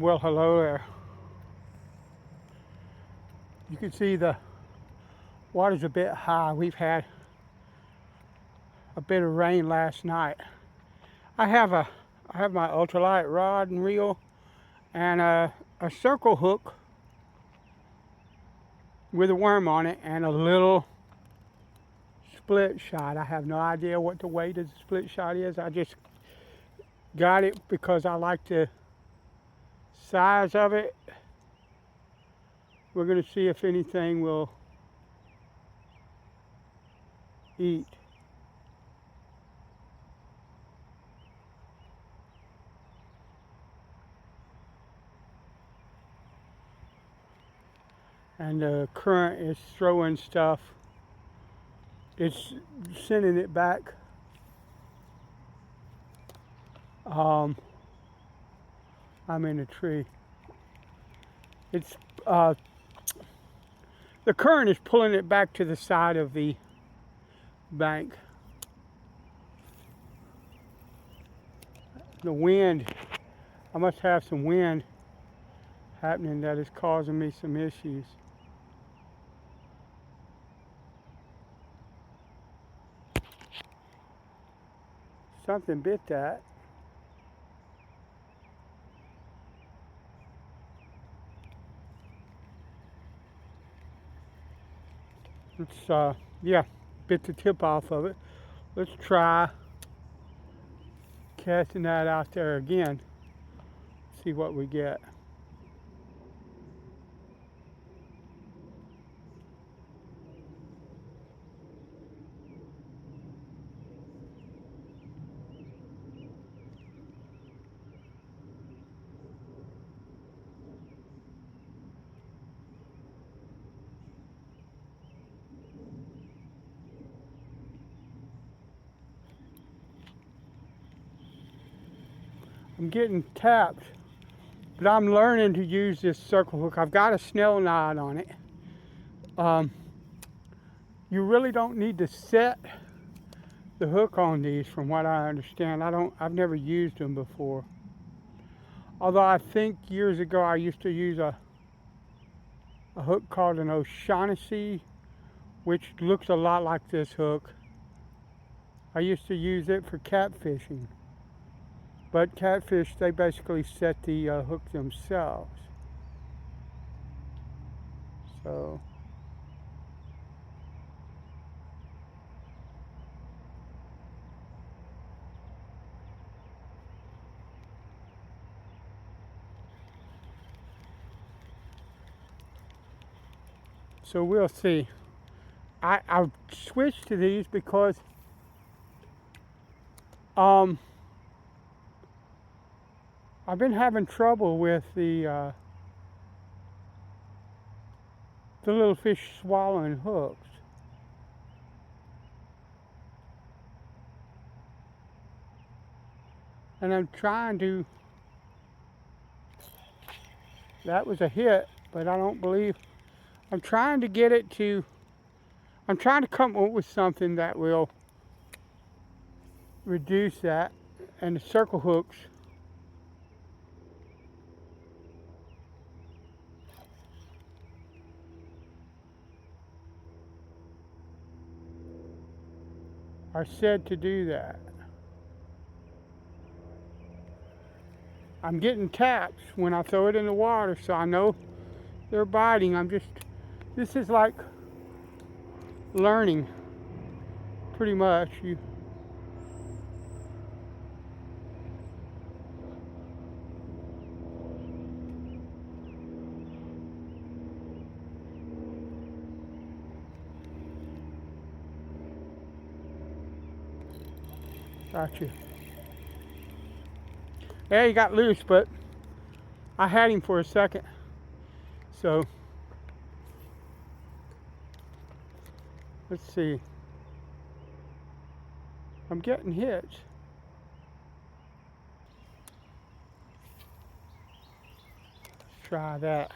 Well, hello there. You can see the water's a bit high. We've had a bit of rain last night. I have my ultralight rod and reel and a circle hook with a worm on it and a little split shot. I have no idea what the weight of the split shot is. I just got it because I like the size of it. We're going to see if anything will eat. And the current is throwing stuff. It's sending it back. I'm in a tree. It's the current is pulling it back to the side of the bank. The wind, I must have some wind happening that is causing me some issues. Something bit that. It's yeah, bit the tip off of it. Let's try casting that out there again. See what we get. I'm getting tapped, but I'm learning to use this circle hook. I've got a snell knot on it. You really don't need to set the hook on these, from what I understand. I've never used them before. Although I think years ago I used to use a hook called an O'Shaughnessy, which looks a lot like this hook. I used to use it for catfishing. But catfish, they basically set the hook themselves. So we'll see. I've switched to these because I've been having trouble with the little fish swallowing hooks. And I'm trying to, that was a hit, but I don't believe, I'm trying to get it to, I'm trying to come up with something that will reduce that. And the circle hooks are said to do that. I'm getting taps when I throw it in the water, so I know they're biting. This is like learning, pretty much. Gotcha. Yeah, he got loose, but I had him for a second. So let's see. I'm getting hits. Let's try that.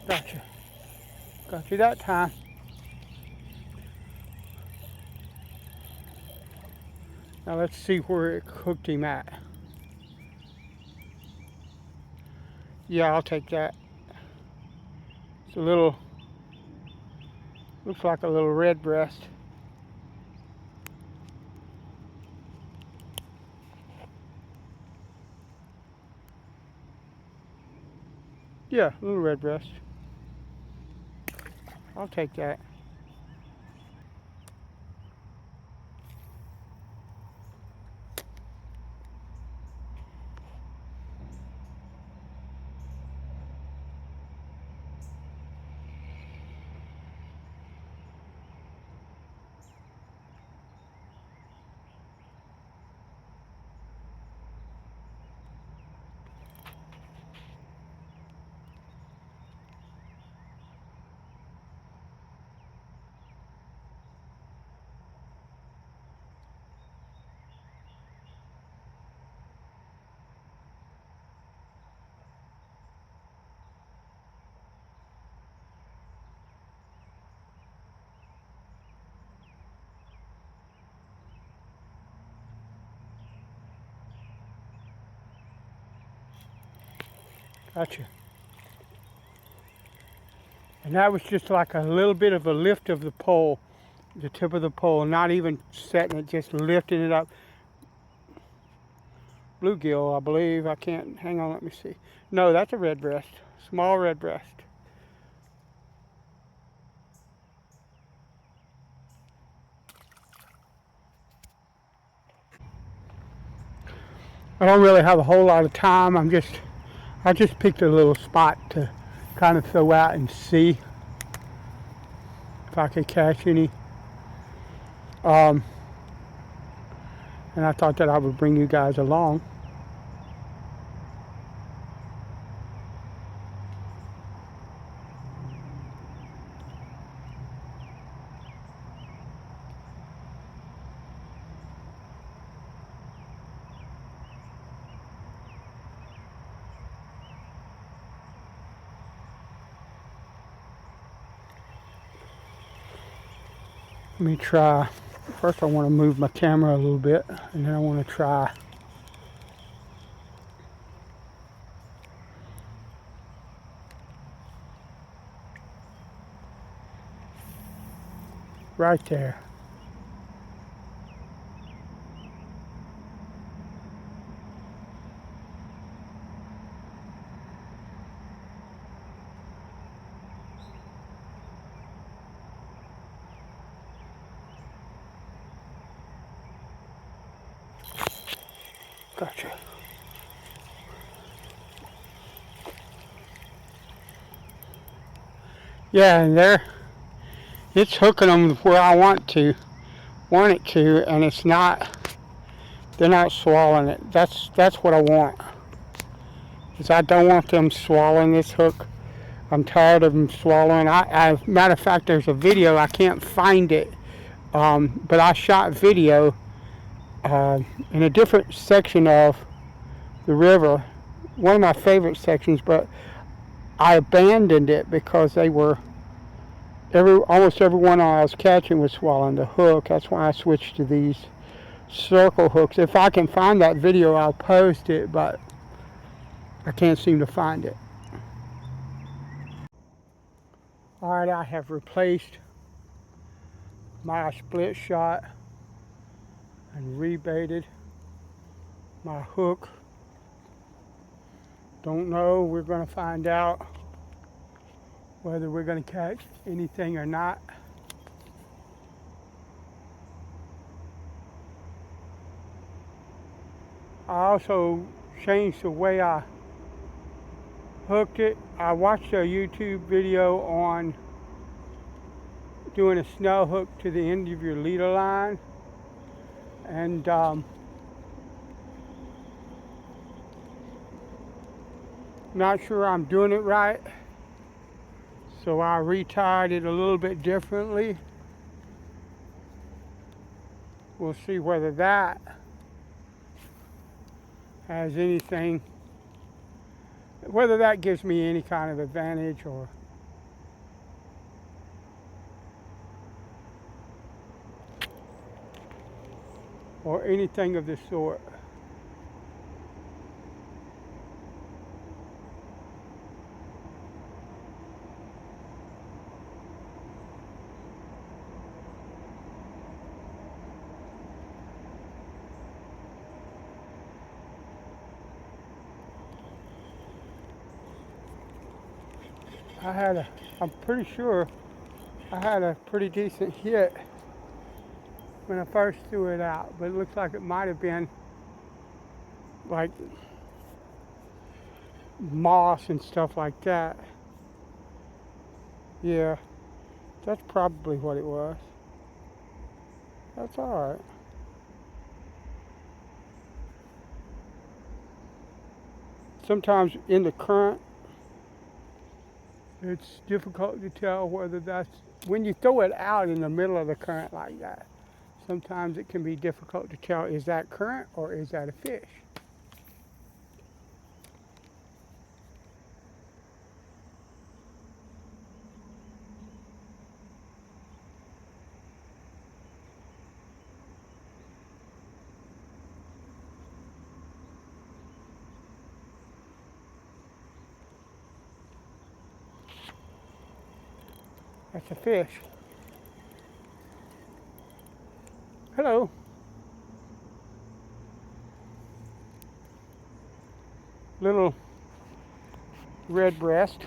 Gotcha. Got you that time. Now let's see where it hooked him at. Yeah, I'll take that. It's a little, looks like a little red breast. Yeah, a little red breast. I'll take that. Gotcha. And that was just like a little bit of a lift of the pole, the tip of the pole, not even setting it, just lifting it up. Bluegill, I believe. I can't, hang on, let me see. No, that's a red breast, small red breast. I don't really have a whole lot of time. I just picked a little spot to kind of throw out and see if I could catch any. And I thought that I would bring you guys along. Let me try. First I want to move my camera a little bit, and then I want to try right there. Gotcha. Yeah, and there, it's hooking them where I want it to, and it's not. They're not swallowing it. That's what I want. Is I don't want them swallowing this hook. I'm tired of them swallowing. Matter of fact, there's a video. I can't find it, but I shot video in a different section of the river, one of my favorite sections, but I abandoned it because they were almost everyone I was catching was swallowing the hook. That's why I switched to these circle hooks. If I can find that video, I'll post it, but I can't seem to find it. Alright, I have replaced my split shot and rebaited my hook. Don't know, we're going to find out whether we're going to catch anything or not. I also changed the way I hooked it. I watched a YouTube video on doing a snell hook to the end of your leader line, and not sure I'm doing it right, so I retied it a little bit differently. We'll see whether that has anything, whether that gives me any kind of advantage or or anything of the sort. I'm pretty sure I had a pretty decent hit when I first threw it out, but it looks like it might have been like moss and stuff like that. Yeah, that's probably what it was. That's all right. Sometimes in the current, it's difficult to tell whether that's when you throw it out in the middle of the current like that. Sometimes it can be difficult to tell, is that current or is that a fish? That's a fish. Hello. Little red breast.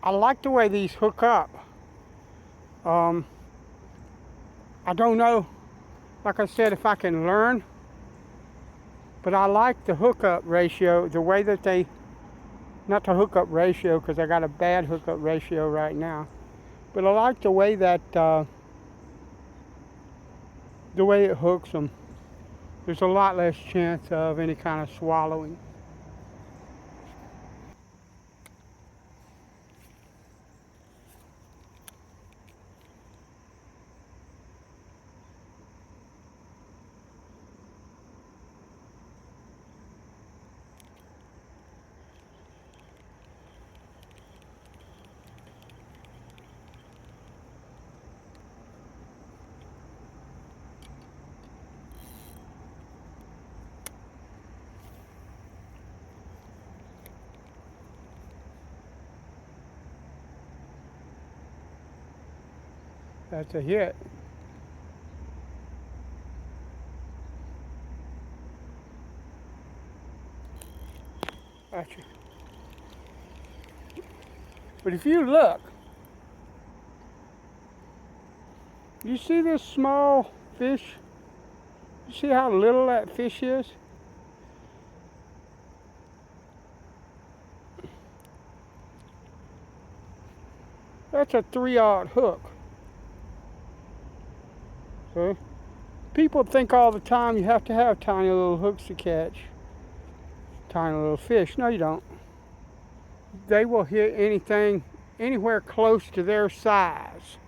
I like the way these hook up. I don't know, like I said, if I can learn, but I like the hookup ratio, the way that they, not the hookup ratio because I got a bad hookup ratio right now, but I like the way that, the way it hooks them. There's a lot less chance of any kind of swallowing. That's a hit. Gotcha. But if you look, you see this small fish? You see how little that fish is? That's a 3/0 hook. See? People think all the time you have to have tiny little hooks to catch tiny little fish. No, you don't. They will hit anything anywhere close to their size.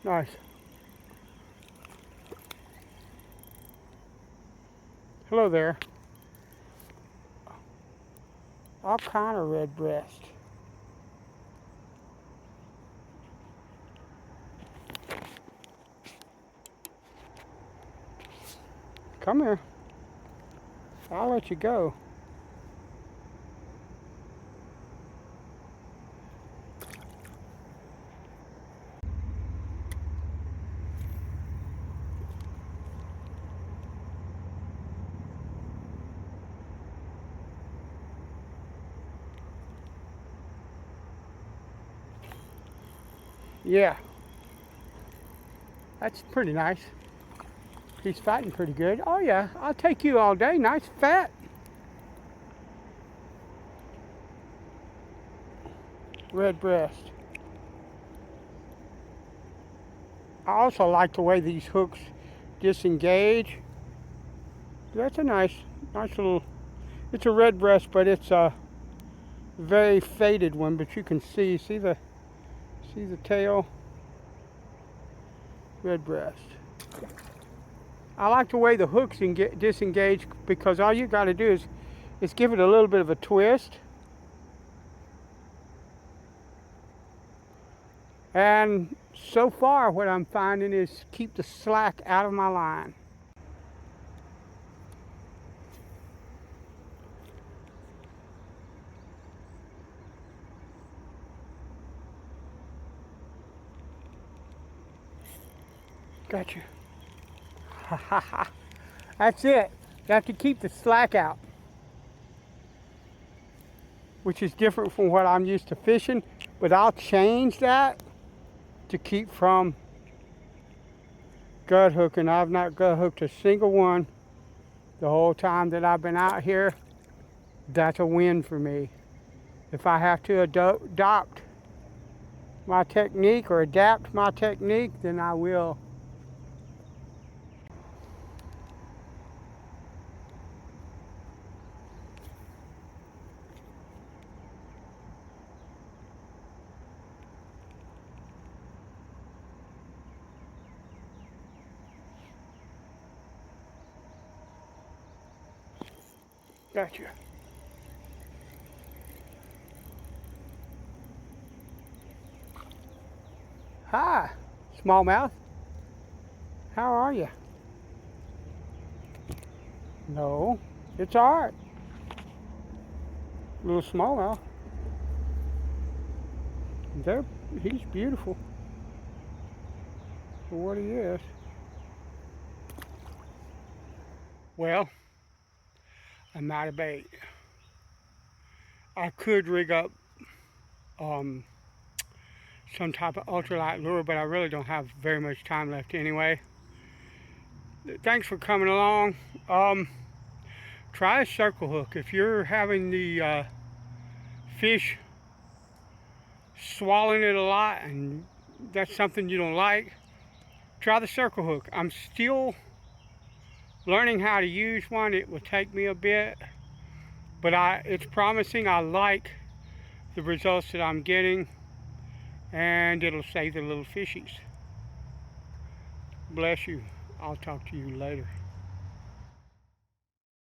Nice. Hello there. All kind of red breast. Come here. I'll let you go. Yeah. That's pretty nice. He's fighting pretty good. Oh yeah, I'll take you all day. Nice fat. red breast. I also like the way these hooks disengage. That's a nice little, it's a red breast, but it's a very faded one, but you can see the tail. Red breast. I like the way the hooks disengage, because all you got to do is give it a little bit of a twist. And so far what I'm finding is keep the slack out of my line. Gotcha. That's it. You have to keep the slack out, which is different from what I'm used to fishing, but I'll change that to keep from gut hooking. I've not gut hooked a single one the whole time that I've been out here. That's a win for me. If I have to adopt my technique or adapt my technique, then I will. Gotcha. Hi, smallmouth. How are you? No, it's all right. Little smallmouth. He's beautiful for what he is. Well, I'm out of bait. I could rig up some type of ultralight lure, but I really don't have very much time left anyway. Thanks for coming along. Try a circle hook. If you're having the fish swallowing it a lot and that's something you don't like, try the circle hook. I'm still learning how to use one. It will take me a bit, but it's promising. I like the results that I'm getting, and it'll save the little fishies. Bless you. I'll talk to you later.